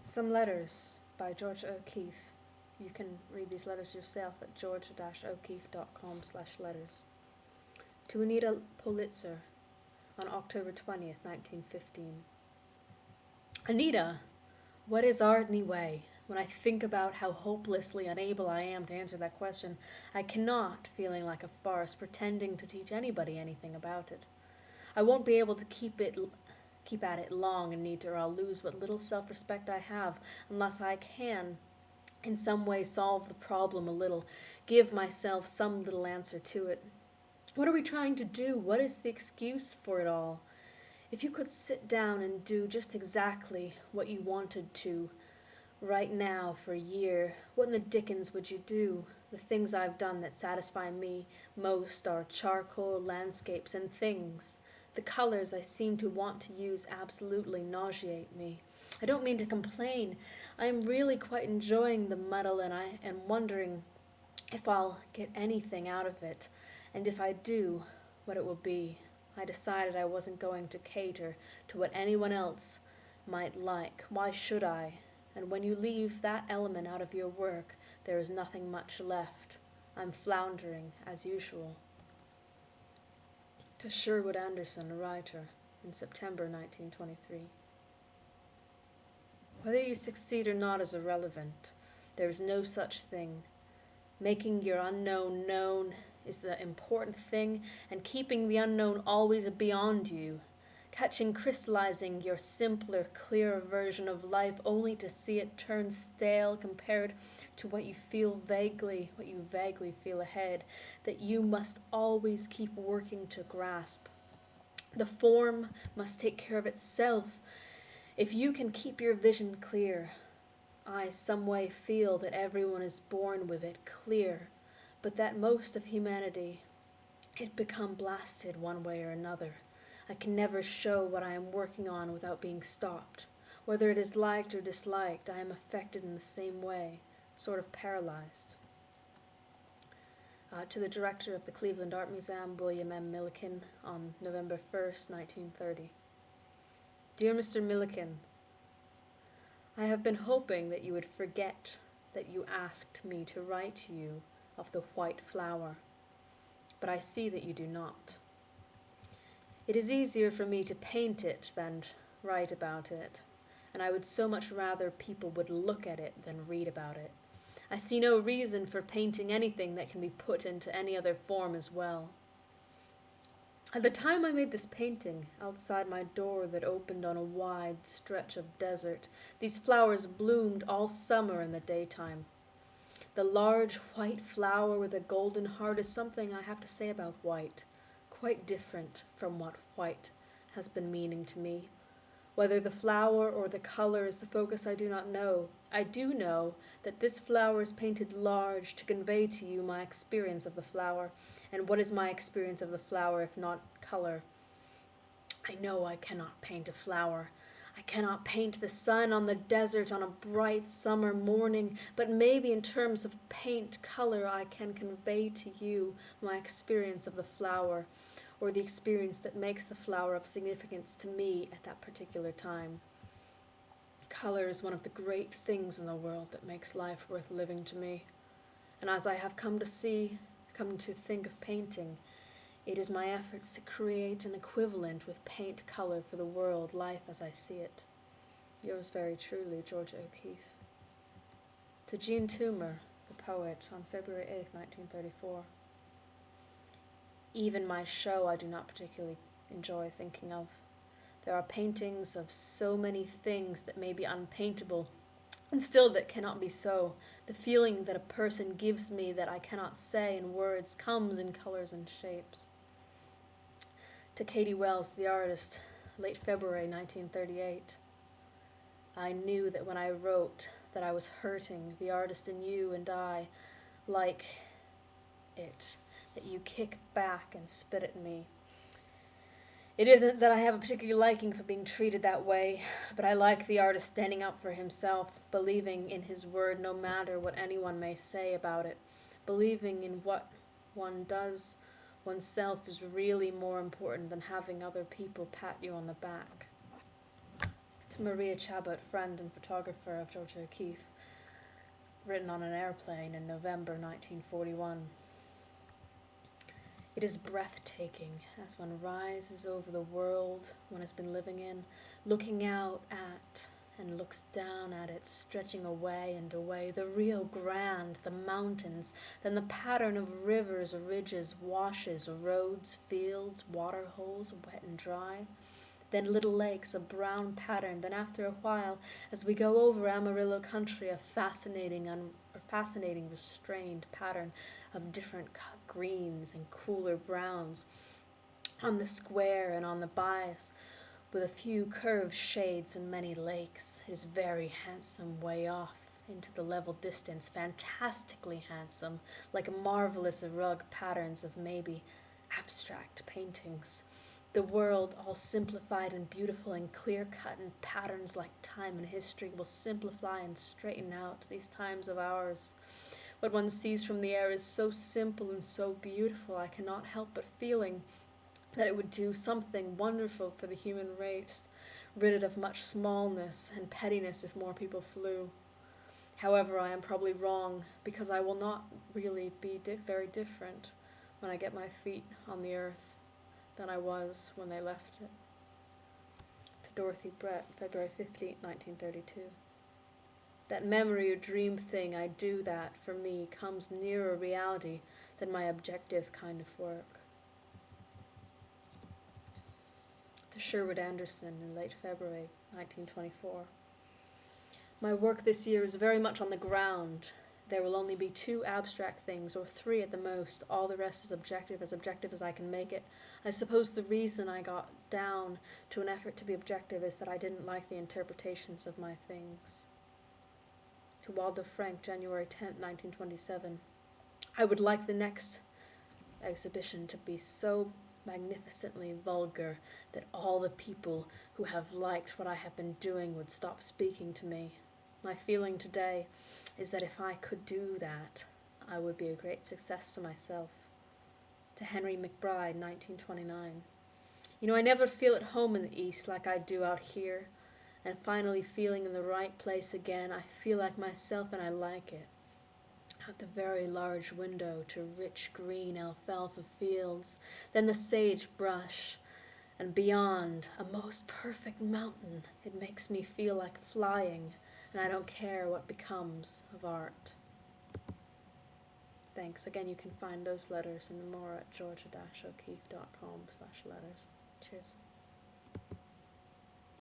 Some Letters by Georgia O'Keeffe. You can read these letters yourself at georgia-o'keeffe.com/letters. To Anita Politzer on October 20th, 1915. Anita, what is art anyway? When I think about how hopelessly unable I am to answer that question, I cannot, feeling like a farce, pretending to teach anybody anything about it. I won't be able to keep at it long, Anita, or I'll lose what little self-respect I have, unless I can in some way solve the problem a little, give myself some little answer to it. What are we trying to do? What is the excuse for it all? If you could sit down and do just exactly what you wanted to right now for a year, what in the dickens would you do? The things I've done that satisfy me most are charcoal, landscapes, and things. The colors I seem to want to use absolutely nauseate me. I don't mean to complain. I am really quite enjoying the muddle, and I am wondering if I'll get anything out of it, and if I do, what it will be. I decided I wasn't going to cater to what anyone else might like. Why should I? And when you leave that element out of your work, there is nothing much left. I'm floundering, as usual. To Sherwood Anderson, a writer, in September 1923. Whether you succeed or not is irrelevant. There is no such thing. Making your unknown known is the important thing, and keeping the unknown always beyond you. Catching, crystallizing your simpler, clearer version of life only to see it turn stale compared to what you vaguely feel ahead, that you must always keep working to grasp. The form must take care of itself. If you can keep your vision clear, I some way feel that everyone is born with it clear, but that most of humanity, it become blasted one way or another. I can never show what I am working on without being stopped. Whether it is liked or disliked, I am affected in the same way, sort of paralyzed. To the director of the Cleveland Art Museum, William M. Milliken, on November 1st, 1930. Dear Mr. Milliken, I have been hoping that you would forget that you asked me to write to you of the white flower, but I see that you do not. It is easier for me to paint it than write about it, and I would so much rather people would look at it than read about it. I see no reason for painting anything that can be put into any other form as well. At the time I made this painting, outside my door that opened on a wide stretch of desert, these flowers bloomed all summer in the daytime. The large white flower with a golden heart is something I have to say about white, quite different from what white has been meaning to me. Whether the flower or the color is the focus, I do not know. I do know that this flower is painted large to convey to you my experience of the flower. And what is my experience of the flower if not color? I know I cannot paint a flower. I cannot paint the sun on the desert on a bright summer morning, but maybe in terms of paint color I can convey to you my experience of the flower, or the experience that makes the flower of significance to me at that particular time. Color is one of the great things in the world that makes life worth living to me. And as I have come to think of painting, it is my efforts to create an equivalent with paint color for the world, life as I see it. Yours very truly, Georgia O'Keeffe. To Jean Toomer, the poet, on February 8th, 1934. Even my show I do not particularly enjoy thinking of. There are paintings of so many things that may be unpaintable, and still that cannot be so. The feeling that a person gives me that I cannot say in words comes in colors and shapes. To Katie Wells, the artist, late February 1938. I knew that when I wrote that I was hurting, the artist in you and I, like it, that you kick back and spit at me. It isn't that I have a particular liking for being treated that way, but I like the artist standing up for himself, believing in his word no matter what anyone may say about it, believing in what one does oneself is really more important than having other people pat you on the back. To Maria Chabot, friend and photographer of Georgia O'Keeffe, written on an airplane in November 1941. It is breathtaking as one rises over the world one has been living in, looking out at and looks down at it, stretching away and away, the Rio Grande, the mountains, then the pattern of rivers, ridges, washes, roads, fields, water holes, wet and dry, then little lakes, a brown pattern, then after a while, as we go over Amarillo country, a fascinating restrained pattern of different greens and cooler browns on the square and on the bias, with a few curved shades and many lakes. It is very handsome way off into the level distance, fantastically handsome, like marvelous rug patterns of maybe abstract paintings. The world, all simplified and beautiful and clear-cut in patterns like time and history, will simplify and straighten out these times of ours. What one sees from the air is so simple and so beautiful, I cannot help but feeling that it would do something wonderful for the human race, rid it of much smallness and pettiness if more people flew. However, I am probably wrong, because I will not really be very different when I get my feet on the earth than I was when they left it. To Dorothy Brett, February 15, 1932. That memory or dream thing I do that, for me, comes nearer reality than my objective kind of work. To Sherwood Anderson in late February 1924. My work this year is very much on the ground. There will only be 2 abstract things, or 3 at the most. All the rest is objective as I can make it. I suppose the reason I got down to an effort to be objective is that I didn't like the interpretations of my things. To Waldo Frank, January 10th, 1927. I would like the next exhibition to be so magnificently vulgar that all the people who have liked what I have been doing would stop speaking to me. My feeling today is that if I could do that, I would be a great success to myself. To Henry McBride, 1929. You know, I never feel at home in the East like I do out here, and finally feeling in the right place again, I feel like myself and I like it. Out the very large window to rich green alfalfa fields, then the sagebrush, and beyond, a most perfect mountain. It makes me feel like flying, and I don't care what becomes of art. Thanks. Again, you can find those letters and more at georgia-o'keeffe.com/letters. Cheers.